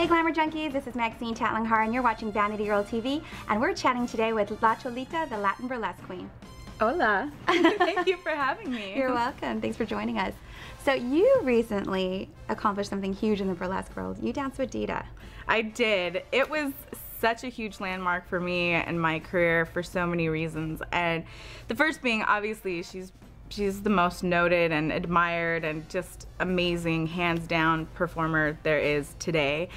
Hey Glamour Junkies, this is Maxine Tatlinghar and you're watching Vanity Girl TV, and we're chatting today with La Cholita, the Latin burlesque queen. Hola. Thank you for having me. You're welcome. Thanks for joining us. So you recently accomplished something huge in the burlesque world. You danced with Dita. I did. It was such a huge landmark for me and my career for so many reasons. And the first being, obviously, she's the most noted and admired and just amazing, hands down performer there is today.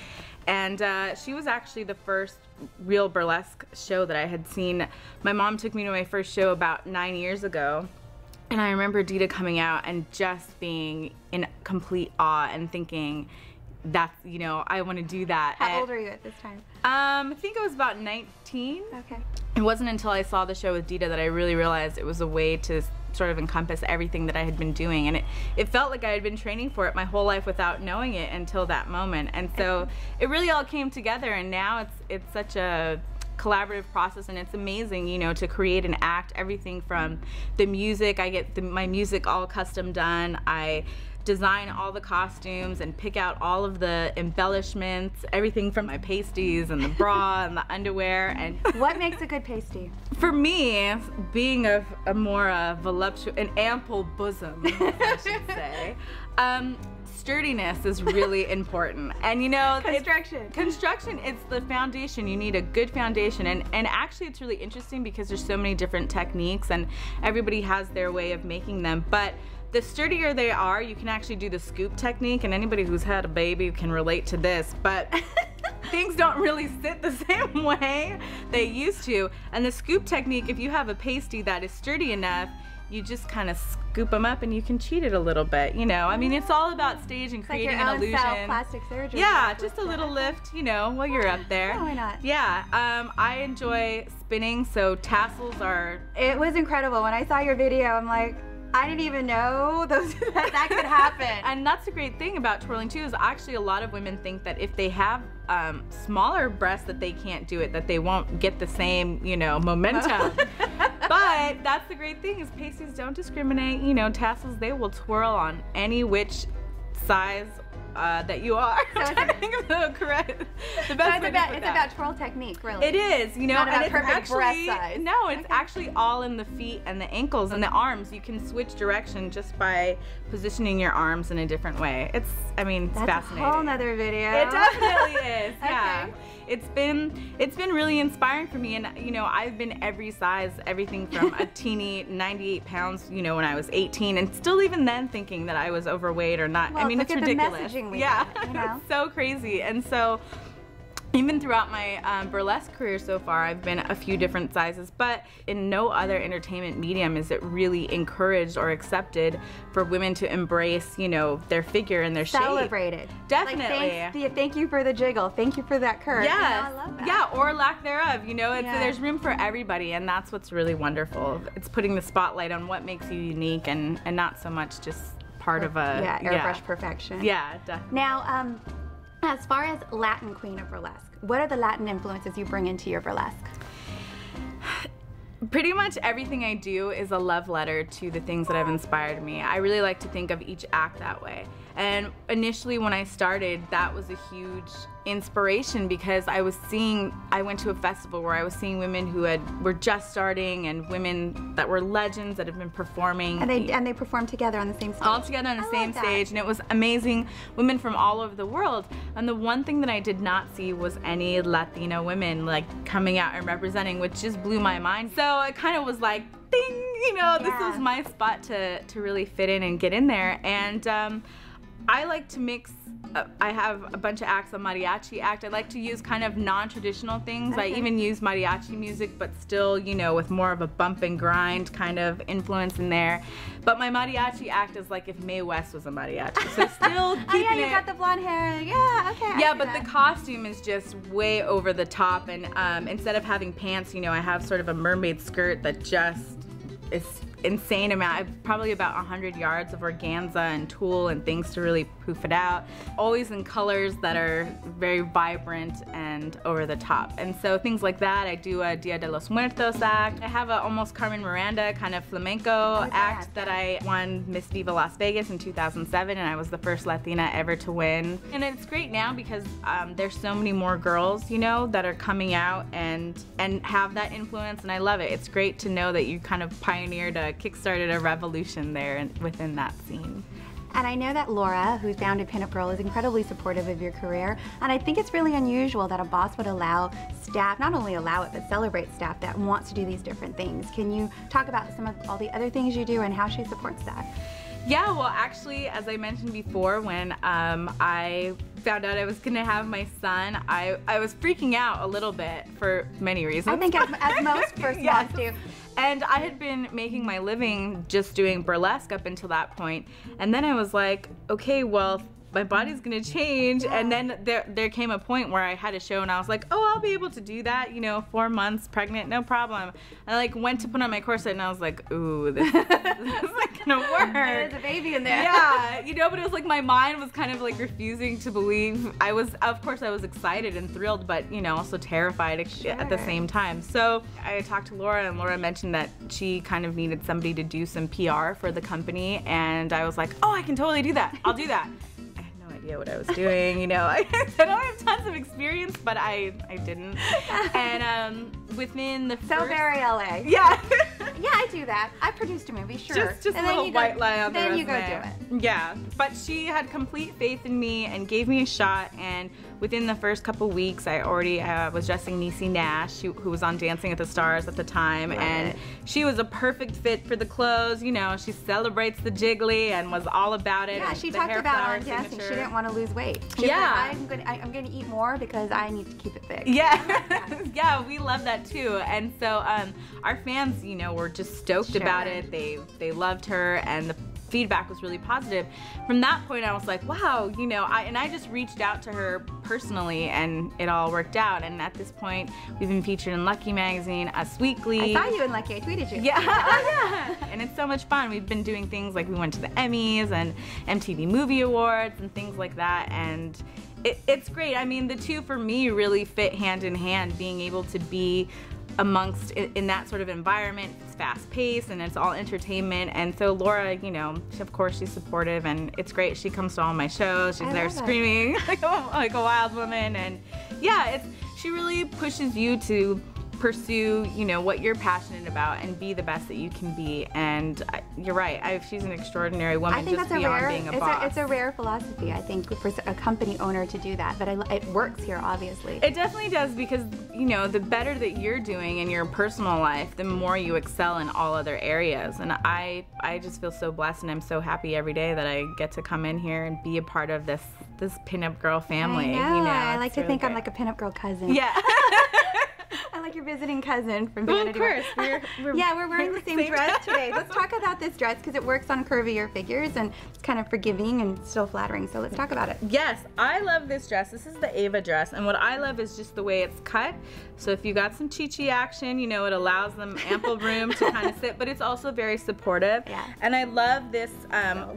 And she was actually the first real burlesque show that I had seen. My mom took me to my first show about 9 years ago. And I remember Dita coming out and just being in complete awe and thinking, that's, you know, I want to do that. How old were you at this time? I think I was about 19. Okay. It wasn't until I saw the show with Dita that I really realized it was a way to sort of encompass everything that I had been doing, and it felt like I had been training for it my whole life without knowing it until that moment. And so it really all came together, and now it's such a collaborative process, and it's amazing, you know, to create an act, everything from the music. I get my music all custom done. I design all the costumes and pick out all of the embellishments, everything from my pasties and the bra and the underwear. And what makes a good pasty? For me, being a more voluptuous, an ample bosom, I should say, sturdiness is really important. And you know, construction, it's the foundation. You need a good foundation, and actually it's really interesting because there's so many different techniques and everybody has their way of making them. But the sturdier they are, you can actually do the scoop technique, and anybody who's had a baby can relate to this, but things don't really sit the same way they used to. And the scoop technique, if you have a pasty that is sturdy enough, you just kind of scoop them up and you can cheat it a live bit, you know. I mean, it's all about stage and creating an illusion. Like plastic surgery. Yeah, just a little lift, you know, while you're up there. Oh, why not? Yeah, I enjoy spinning, so tassels are... It was incredible. When I saw your video, I'm like, I didn't even know that could happen. And that's the great thing about twirling too, is actually a lot of women think that if they have smaller breasts that they can't do it, that they won't get the same, you know, momentum. But that's the great thing, is pasties don't discriminate. You know, tassels, they will twirl on any which size that you are. So it's about twirl technique, really. It is, you know, not about and it's perfect actually, breast size. No, it's actually all in the feet and the ankles and the arms. You can switch direction just by positioning your arms in a different way. It's fascinating. That's a whole nother video. It definitely is. Yeah. Okay. It's been really inspiring for me, and you know, I've been every size, everything from a teeny 98 pounds, you know, when I was 18, and still even then thinking that I was overweight or not. Well, I mean, it's ridiculous. The messaging we get, you know? It's so crazy. And so even throughout my burlesque career so far, I've been a few different sizes, but in no other entertainment medium is it really encouraged or accepted for women to embrace, you know, their figure and their shape. Celebrated. Definitely. Like, thank you for the jiggle. Thank you for that curve. Yeah. You know, I love that. Yeah, or lack thereof. You know, there's room for everybody, and that's what's really wonderful. It's putting the spotlight on what makes you unique, and not so much just part of a airbrush perfection. Yeah, definitely. Now, as far as Latin queen of burlesque, what are the Latin influences you bring into your burlesque? Pretty much everything I do is a love letter to the things that have inspired me. I really like to think of each act that way. And initially when I started, that was a huge inspiration, because I went to a festival where I was seeing women who were just starting, and women that were legends that have been performing. And they performed together on the same stage. All together on the same stage, and it was amazing. Women from all over the world. And the one thing that I did not see was any Latino women like coming out and representing, which just blew my mind. So it kind of was like, ding, you know, this was my spot to really fit in and get in there. And I like to mix, I have a bunch of acts, a mariachi act. I like to use kind of non-traditional things. I even use mariachi music, but still, you know, with more of a bump and grind kind of influence in there. But my mariachi act is like if Mae West was a mariachi. So still keeping oh yeah, you got the blonde hair. Yeah, okay. Yeah, but the costume is just way over the top, and instead of having pants, you know, I have sort of a mermaid skirt that just is insane amount, probably about 100 yards of organza and tulle and things to really poof it out. Always in colors that are very vibrant and over the top. And so things like that. I do a Dia de los Muertos act. I have a almost Carmen Miranda kind of flamenco act that I won Miss Viva Las Vegas in 2007, and I was the first Latina ever to win. And it's great now because there's so many more girls, you know, that are coming out and have that influence, and I love it. It's great to know that you kind of pioneered kickstarted a revolution there within that scene. And I know that Laura, who founded Pinup Girl, is incredibly supportive of your career, and I think it's really unusual that a boss would allow staff, not only allow it, but celebrate staff that wants to do these different things. Can you talk about some of all the other things you do and how she supports that? Yeah, well actually, as I mentioned before, when I found out I was gonna have my son, I was freaking out a little bit for many reasons. I think as most first moms do. And I had been making my living just doing burlesque up until that point. And then I was like, okay, well, my body's gonna change. And then there came a point where I had a show and I was like, oh, I'll be able to do that, you know, 4 months pregnant, no problem. I like went to put on my corset and I was like, ooh, this isn't gonna work. There's a baby in there. Yeah, you know, but it was like my mind was kind of like refusing to believe. Of course I was excited and thrilled, but you know, also terrified at the same time. So I talked to Laura, and Laura mentioned that she kind of needed somebody to do some PR for the company, and I was like, oh, I can totally do that. I'll do that. What I was doing, you know. I don't have tons of experience, but I didn't. And within the so very LA. Yeah. Yeah, I do that. I produced a movie, sure. Just a little white lie on the resume. Then you go do it. Yeah, but she had complete faith in me and gave me a shot, and within the first couple weeks, I already was dressing Niecy Nash, who was on Dancing with the Stars at the time, and she was a perfect fit for the clothes. You know, she celebrates the jiggly and was all about it. Yeah, she talked about on Dancing she didn't want to lose weight. She said, I'm gonna eat more because I need to keep it thick. Yeah, yeah, we love that too. And so our fans, you know, were just stoked about it. They loved her, and the feedback was really positive. From that point, I was like, wow, you know, I just reached out to her personally, and it all worked out. And at this point, we've been featured in Lucky Magazine, Us Weekly. I saw you in Lucky. I tweeted you. Yeah, yeah. And it's so much fun. We've been doing things like we went to the Emmys and MTV Movie Awards and things like that, and it's great. I mean, the two for me really fit hand in hand, being able to be amongst in that sort of environment. It's fast paced and it's all entertainment, and so Laura, you know, of course she's supportive, and it's great. She comes to all my shows. She's there screaming like a wild woman, and yeah, she really pushes you to pursue, you know, what you're passionate about and be the best that you can be. And you're right, she's an extraordinary woman. I think just that's beyond being a boss. It's a rare philosophy, I think, for a company owner to do that, but it works here, obviously. It definitely does, because, you know, the better that you're doing in your personal life, the more you excel in all other areas. And I just feel so blessed, and I'm so happy every day that I get to come in here and be a part of this Pinup Girl family. I know. You know, I like to really think great. I'm like a Pinup Girl cousin. Yeah. I like your visiting cousin from Well, Vanity. of course. We're wearing the same dress today. Let's talk about this dress because it works on curvier figures and it's kind of forgiving and still flattering. So let's talk about it. Yes, I love this dress. This is the Ava dress, and what I love is just the way it's cut. So if you got some chi-chi action, you know, it allows them ample room to kind of sit, but it's also very supportive. Yeah. And I love this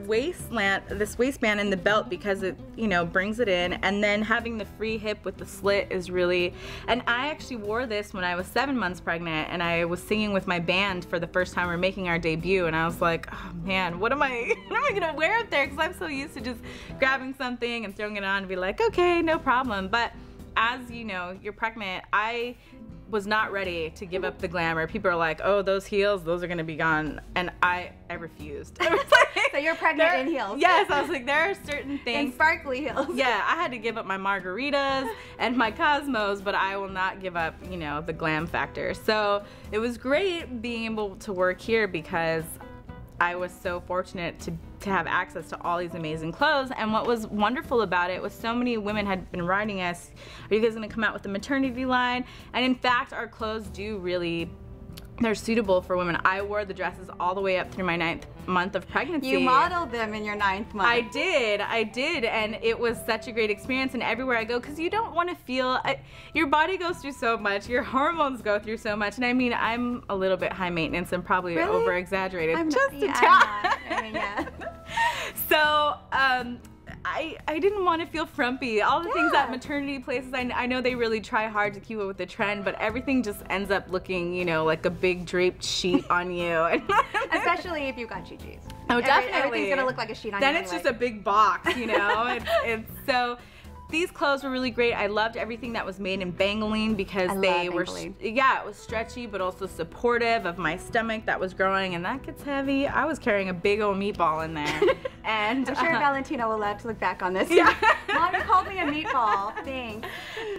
waistband in the belt, because it, you know, brings it in, and then having the free hip with the slit is really, and I actually wore this when I was 7 months pregnant, and I was singing with my band for the first time. We were making our debut, and I was like, oh man, what am I gonna wear up there? Because I'm so used to just grabbing something and throwing it on and be like, okay, no problem. But as you know, you're pregnant, I was not ready to give up the glamour. People are like, oh, those heels, those are gonna be gone. And I refused. I was like, so you're pregnant in heels. Yes, I was like, there are certain things. In sparkly heels. Yeah, I had to give up my margaritas and my Cosmos, but I will not give up, you know, the glam factor. So it was great being able to work here, because I was so fortunate to have access to all these amazing clothes. And what was wonderful about it was so many women had been writing us, are you guys gonna come out with the maternity line? And in fact, our clothes do really they're suitable for women. I wore the dresses all the way up through my 9th month of pregnancy. You modeled them in your 9th month. I did, and it was such a great experience. And everywhere I go, because you don't want to feel, your body goes through so much, your hormones go through so much, and I mean, I'm a little bit high maintenance and probably over exaggerated, just a tad. I mean, yeah. So, I didn't want to feel frumpy. All the things at maternity places, I know they really try hard to keep up with the trend, but everything just ends up looking, you know, like a big draped sheet on you. Especially if you got chi-chis. Oh, definitely. Everything's gonna look like a sheet on you. Then it's just a big box, you know. it's so. These clothes were really great. I loved everything that was made in Bangoline because they were, it was stretchy but also supportive of my stomach that was growing, and that gets heavy. I was carrying a big old meatball in there. And I'm sure Valentina will love to look back on this. Yeah. Mommy called me a meatball. Thanks.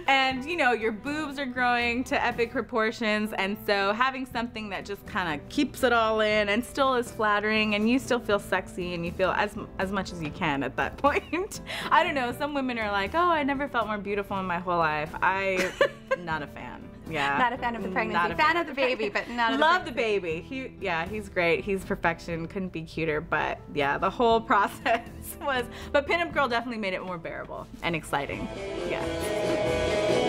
And you know, your boobs are growing to epic proportions, and so having something that just kind of keeps it all in and still is flattering, and you still feel sexy and you feel as much as you can at that point. I don't know, some women are like, oh, I never felt more beautiful in my whole life. I'm not a fan. Yeah. Not a fan of the pregnancy. Fan of the baby, but not of the Love the baby. He's great. He's perfection. Couldn't be cuter. But yeah, the whole process was. But Pinup Girl definitely made it more bearable and exciting. Yeah.